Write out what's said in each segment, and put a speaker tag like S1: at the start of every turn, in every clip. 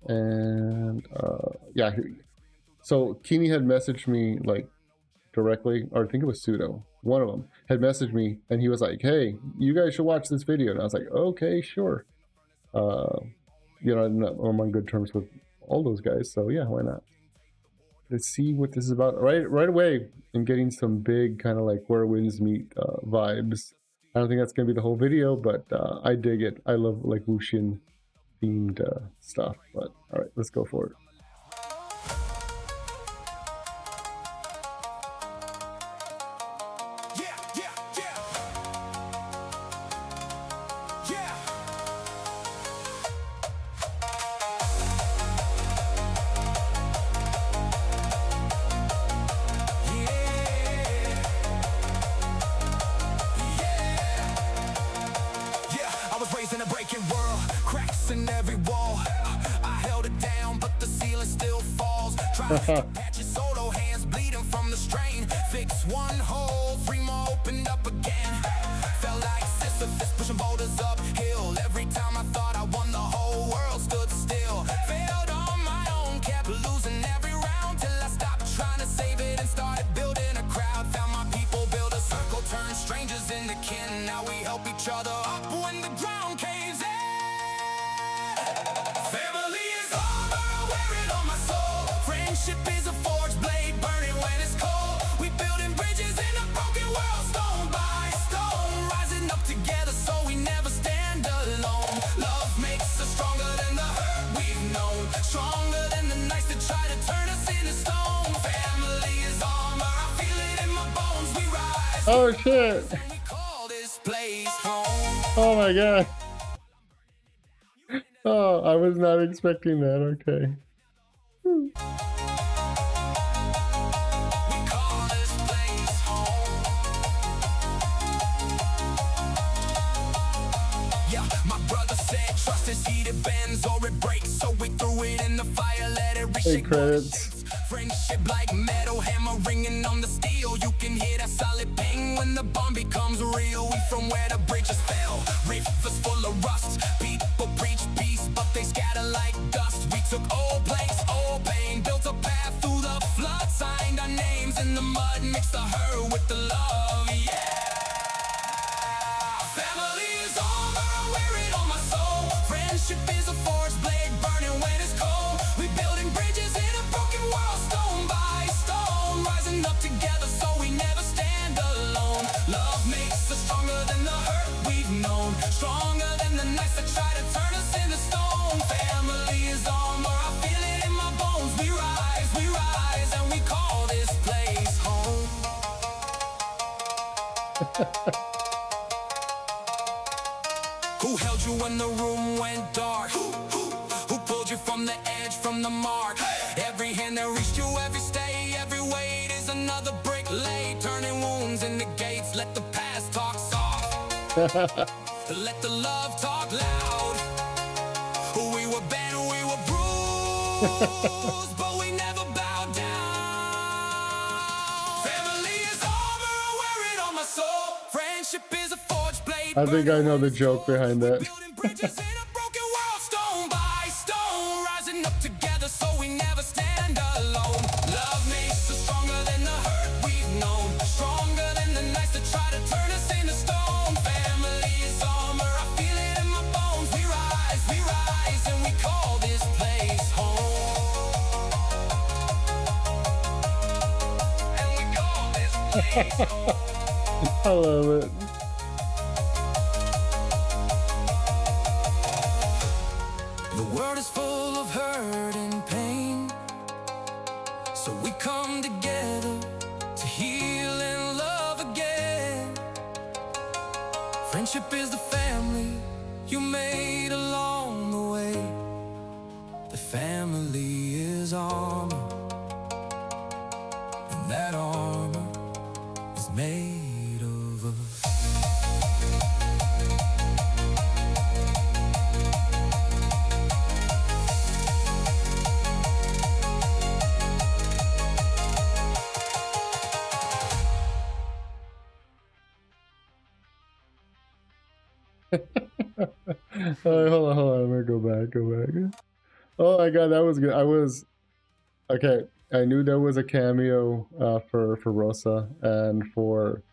S1: And yeah, so Kini had messaged me like directly, or I think it was Pseudo. One of them had messaged me, and he was like, "Hey, you guys should watch this video." And I was like, "Okay, sure." You know, I'm on good terms with all those guys, so yeah, why not? Let's see what this is about. Right away, I'm getting some big kind of like where winds meet vibes. I don't think that's gonna be the whole video, but I dig it. I love like Wuxian themed stuff. But all right, let's go for it.
S2: In a breaking world, cracks in every wall. I held it down, but the ceiling still falls. Try to patch your solo hands bleeding from the strain. Fix one hole, three more opened up again. Felt like Sisyphus pushing boulders uphill. Every time I thought I won, the whole world stood still. Failed on my own, kept losing every round till I stopped trying to save it and started building a crowd. Found my people, build a circle, turn strangers into kin. Now we help each other up when the ground caves in. Family is armor, I wear it on my soul. Friendship is a forged blade, burning when it's cold. We building bridges in a broken world, stone by stone, rising up together so we never stand alone. Love makes us stronger than the hurt we've known, stronger than the nights that try to turn us into stone. Family is armor, I feel it in my bones. We rise.
S1: Oh shit! Oh my god. Oh, I was not expecting that. Okay.
S2: Yeah, my brother said trust is heated bends or it breaks, so we threw it in the fire, let it reshape.
S1: Hey, credits.
S2: Friendship like metal, hammer ringing on the steel. You can hear that solid ping when the bomb becomes real. We from where the bridges fell, rivers full of rust. People preach peace, but they scatter like dust. We took old planks, old pain, built a path through the flood, signed our names in the mud, mixed the hurt with the love, yeah. Family is armor, I wear it on my soul. Friendship is a forged blade, burning when it's cold. We building bridges in a broken world, stone by stone, rising up together so we never stand alone. Love makes us stronger than the hurt we've known, stronger than the nights that try to turn us into stone. Family is armor, I feel it in my bones. We rise, and we call this place home. Who held you when the room went dark? Who pulled you from the edge, from the mark? Every hand that reached you, every stay, every weight is another brick laid, turning wounds into gates. Let the past talk soft. Let the love talk loud. We were bent, we were bruised, but we never bowed down. Family is armor, I wear it on my soul. Friendship is a forged blade.
S1: I think I know the joke behind that.
S2: Building bridges in a broken world, stone by stone, rising up together so we never stand alone. Love makes us stronger than the hurt we've known, stronger than the nights that try to turn us into stone. Family is armor, I feel it in my bones. We rise, and we call this place home. And we call this place home.
S1: I love it.
S2: The world is full of hurt and pain, so we come together to heal and love again. Friendship is the family you made along the way. The family is armor, and that armor is made of us.
S1: Hold on. I'm gonna go back. Oh my god, that was good. I was okay. I knew there was a cameo for Rosa and for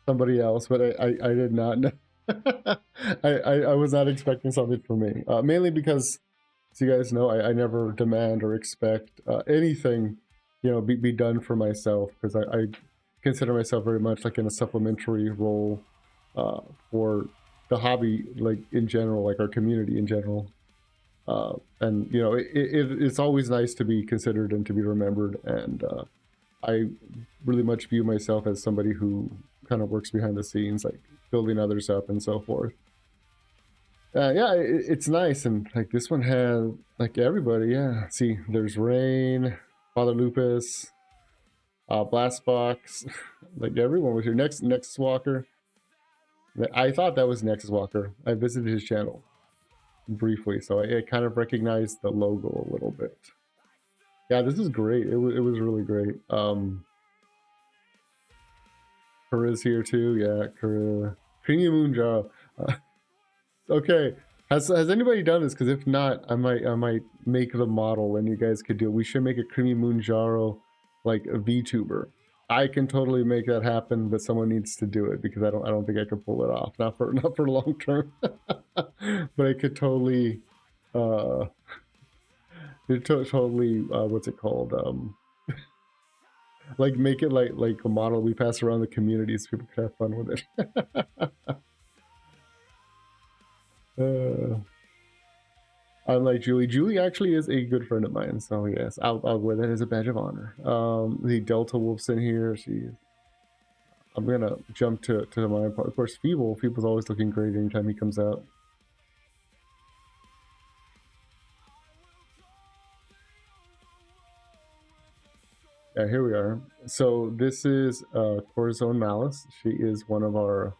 S1: somebody else, but I did not know. I was not expecting something from me. Mainly because, as you guys know, I never demand or expect anything, you know, be done for myself, because I consider myself very much like in a supplementary role for the hobby, like in general, like our community in general. And you know, it's always nice to be considered and to be remembered, and I really much view myself as somebody who kind of works behind the scenes, like building others up and so forth. Yeah, it's nice, and like this one had like everybody. Yeah, see, there's Rain, Father Lupus, Blastbox, like everyone was here. Nexus Walker. I thought that was Nexus Walker. I visited his channel briefly, so I kind of recognized the logo a little bit. Yeah, this is great. It was really great. Kara's here too. Yeah, Kara. Creamy Moonjaw. Okay. Has anybody done this? Because if not, I might make the model and you guys could do it. We should make a Creamy Moonjaro like a VTuber. I can totally make that happen, but someone needs to do it because I don't think I could pull it off. Not for long term. But I could totally totally what's it called? Like make it like a model we pass around the community so people can have fun with it. Unlike Julie. Julie actually is a good friend of mine, so yes, I'll wear that as a badge of honor. The Delta Wolf's in here. I'm gonna jump to my part. Of course, Feeble's always looking great anytime he comes out. Yeah, here we are. So this is Corazon Malice. She is one of our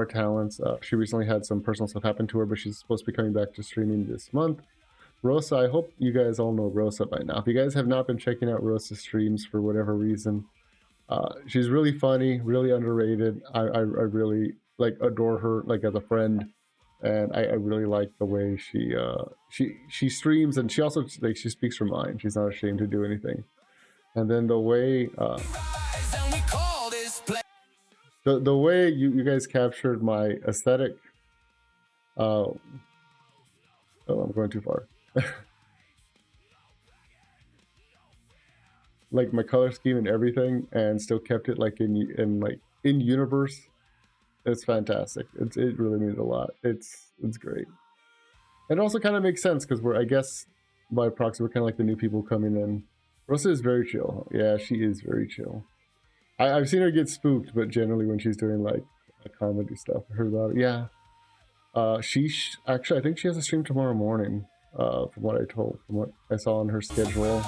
S1: talents. She recently had some personal stuff happen to her, but she's supposed to be coming back to streaming this month. Rosa, I hope you guys all know Rosa by now. If you guys have not been checking out Rosa's streams for whatever reason, she's really funny, really underrated. I really like adore her like as a friend, and I really like the way she streams, and she also like she speaks her mind. She's not ashamed to do anything. And then the way the way you guys captured my aesthetic. Oh, I'm going too far. Like my color scheme and everything, and still kept it like in universe. It's fantastic. It really means a lot. It's great. It also kind of makes sense because I guess by proxy we're kind of like the new people coming in. Rosa is very chill. Yeah, she is very chill. I've seen her get spooked, but generally when she's doing like comedy stuff, I heard about it. Yeah. Actually, I think she has a stream tomorrow morning. From what I saw on her schedule.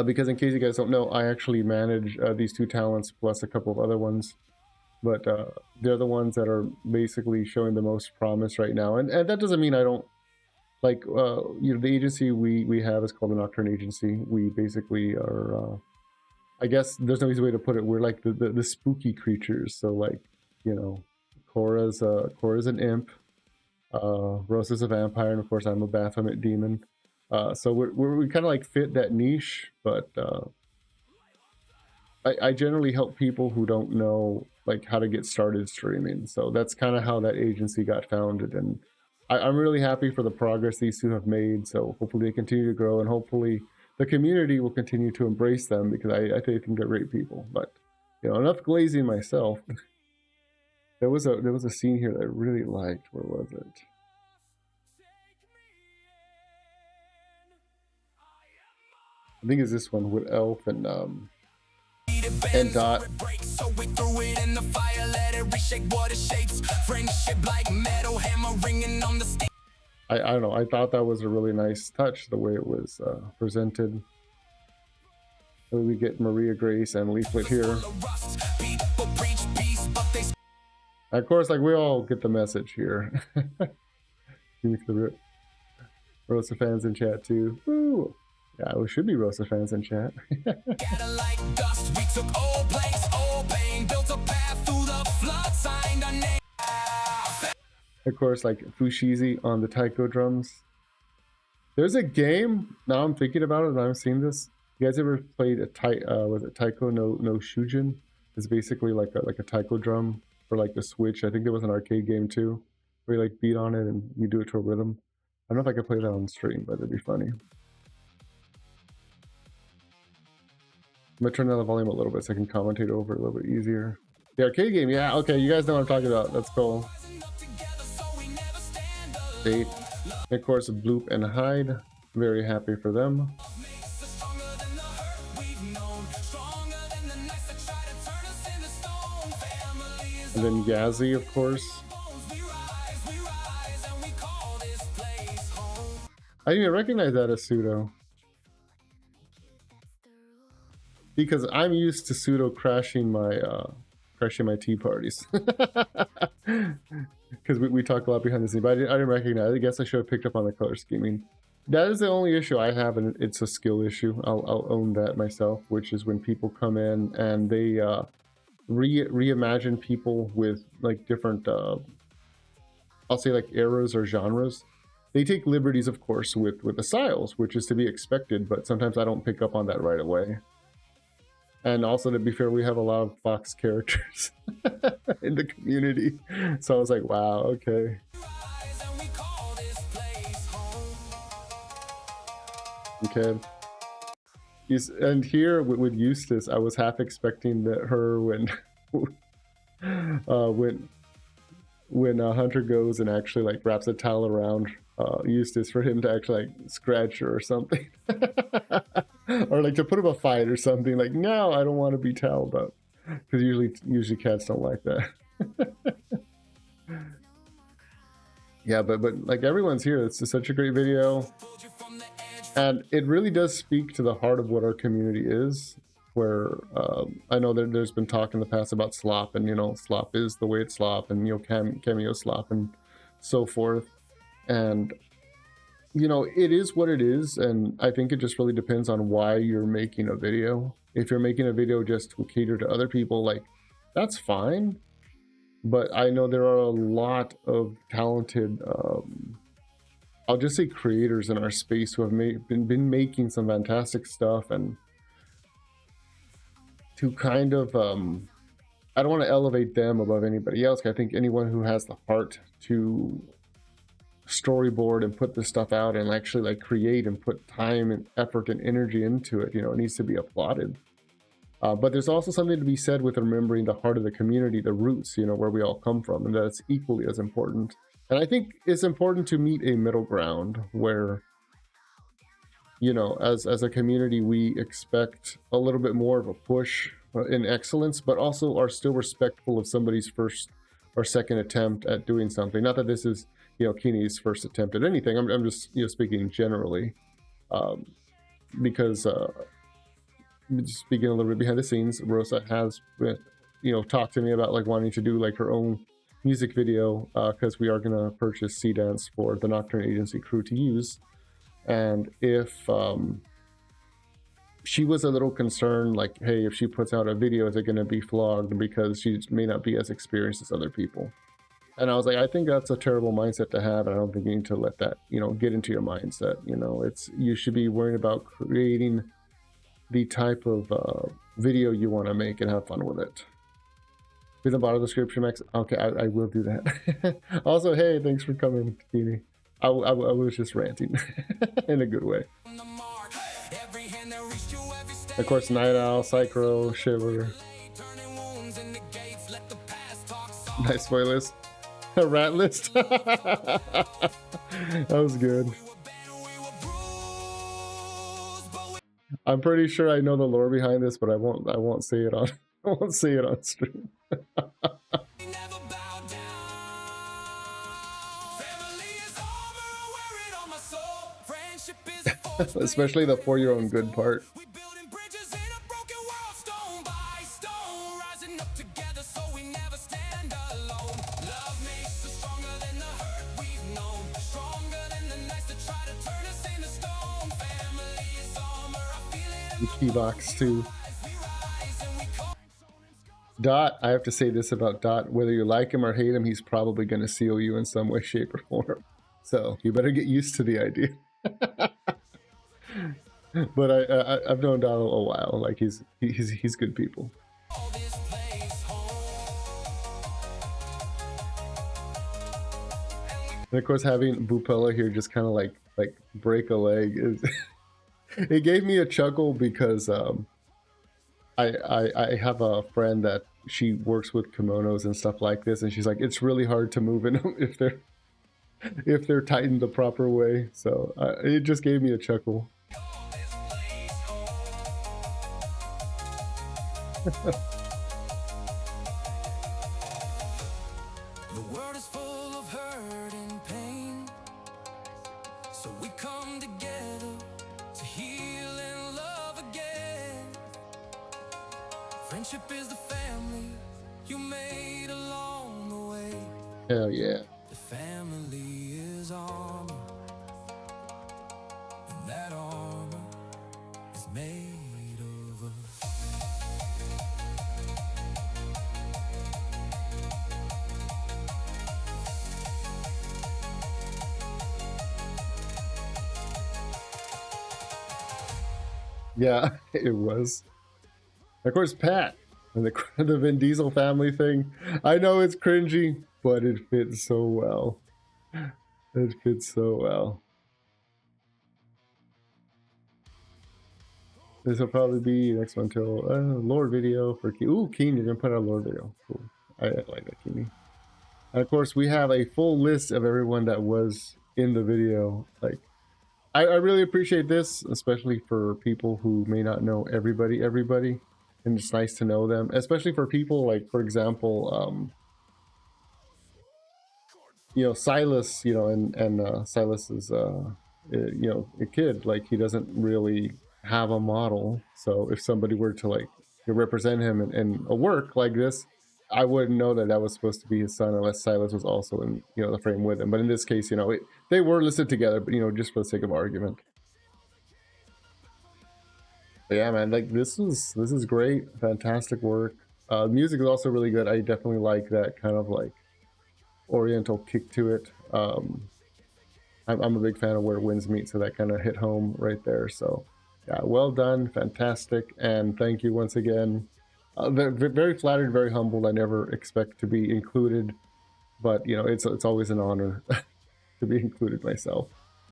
S1: Because in case you guys don't know, I actually manage these two talents plus a couple of other ones, but they're the ones that are basically showing the most promise right now. And that doesn't mean I don't like you know, the agency we have is called the Nocturne Agency. We basically are I guess there's no easy way to put it. We're like the spooky creatures. So like, you know, Cora's an imp, Rosa's a vampire, and of course I'm a Baphomet demon. So we kind of like fit that niche, but I generally help people who don't know like how to get started streaming. So that's kind of how that agency got founded, and I'm really happy for the progress these two have made. So hopefully they continue to grow, and hopefully the community will continue to embrace them, because I think they're great people. But you know, enough glazing myself. There was a scene here that I really liked. Where was it? I think it's this one with Elf and Dot.
S2: So we threw it in the fire, let it reshape what it shapes. Friendship like metal hammer ringing on the steel.
S1: I don't know. I thought that was a really nice touch, the way it was presented. So we get Maria Grace and Leaflet here. Of course, like we all get the message here. Rosa fans in chat too. Woo! Yeah, we should be Rosa fans in chat. Of course, like Fushizi on the taiko drums. There's a game, now I'm thinking about it and I'm seeing this. You guys ever played a was it Taiko no Shujin? It's basically like a taiko drum for like the Switch. I think there was an arcade game too, where you like beat on it and you do it to a rhythm. I don't know if I could play that on stream, but it'd be funny. I'm gonna turn down the volume a little bit so I can commentate over it a little bit easier. The arcade game, yeah, okay, you guys know what I'm talking about. That's cool. Date. And of course, Bloop and Hide. Very happy for them. And then Yazzie, of course. I didn't even recognize that as Pseudo. Because I'm used to Pseudo crashing my tea parties. Because we talk a lot behind the scenes, but I didn't recognize it. I guess I should have picked up on the color scheming. That is the only issue I have, and it's a skill issue. I'll own that myself, which is when people come in and they reimagine people with like different, I'll say like eras or genres. They take liberties, of course, with the styles, which is to be expected, but sometimes I don't pick up on that right away. And also, to be fair, we have a lot of Fox characters in the community. So I was like, wow, okay. Okay. And here with Eustace, I was half expecting that her when Hunter goes and actually like wraps a towel around Eustace for him to actually like scratch her or something. Or like to put up a fight or something. Like, no, I don't want to be toweled up. Because usually cats don't like that. Yeah, but like everyone's here. It's just such a great video. And it really does speak to the heart of what our community is. Where I know there's been talk in the past about slop, and you know, slop is the way it's slop, and you know, cameo slop and so forth. And you know, it is what it is, and I think it just really depends on why you're making a video. If you're making a video just to cater to other people, like, that's fine. But I know there are a lot of talented, I'll just say creators in our space who have been making some fantastic stuff, and to kind of, I don't want to elevate them above anybody else. I think anyone who has the heart to storyboard and put this stuff out and actually like create and put time and effort and energy into it, you know, it needs to be applauded. But there's also something to be said with remembering the heart of the community, the roots, you know, where we all come from, and that's equally as important. And I think it's important to meet a middle ground where, you know, as a community, we expect a little bit more of a push in excellence, but also are still respectful of somebody's first or second attempt at doing something. Not that this is, you know, KiNi's first attempt at anything. I'm just, you know, speaking generally, because just speaking a little bit behind the scenes, Rosa has, you know, talked to me about like wanting to do like her own music video, because we are going to purchase C-Dance for the Nocturne Agency crew to use. And if she was a little concerned, like, hey, if she puts out a video, is it going to be flogged because she may not be as experienced as other people? And I was like, I think that's a terrible mindset to have, and I don't think you need to let that, you know, get into your mindset. You know, you should be worrying about creating the type of video you want to make and have fun with it. In the bottom of the description, Max. Okay, I will do that. Also, hey, thanks for coming, KiNi. I was just ranting in a good way. Of course, Night Owl, Psycho, Shiver. Nice spoiler list. A rat list. That was good. I'm pretty sure I know the lore behind this, but I won't say it on I won't say it on stream. Especially the for your own good part. Key box too. Dot, I have to say this about Dot, whether you like him or hate him, he's probably going to seal you in some way, shape, or form. So you better get used to the idea. But I've known Donald a while. Like he's good people. And of course, having Bupella here just kind of like break a leg is it gave me a chuckle because I have a friend that she works with kimonos and stuff like this, and she's like, it's really hard to move in them if they're tightened the proper way. So it just gave me a chuckle.
S2: The world is full of hurt and pain, so we come together to heal and love again. Friendship is the family you made along the way.
S1: Hell yeah.
S2: The family is armor, and that armor is made of us.
S1: Yeah, it was. Of course, Pat and the Vin Diesel family thing. I know it's cringy, but it fits so well. It fits so well. This will probably be next one till lore video for Keen. Ooh, Keen, you're gonna put out a lore video. Cool. I like that, Keeny. And of course, we have a full list of everyone that was in the video. Like, I really appreciate this, especially for people who may not know everybody, and it's nice to know them, especially for people like, for example, you know, Silas, you know, and Silas is, you know, a kid, like he doesn't really have a model. So if somebody were to like represent him in a work like this, I wouldn't know that that was supposed to be his son unless Silas was also in, you know, the frame with him. But in this case, you know, they were listed together, but you know, just for the sake of argument. But yeah, man, like this is great, fantastic work. Music is also really good. I definitely like that kind of like oriental kick to it. I'm a big fan of Where Winds Meet, so that kind of hit home right there. So yeah, well done, fantastic, and thank you once again. Very flattered, very humbled. I never expect to be included, but you know, it's always an honor to be included myself.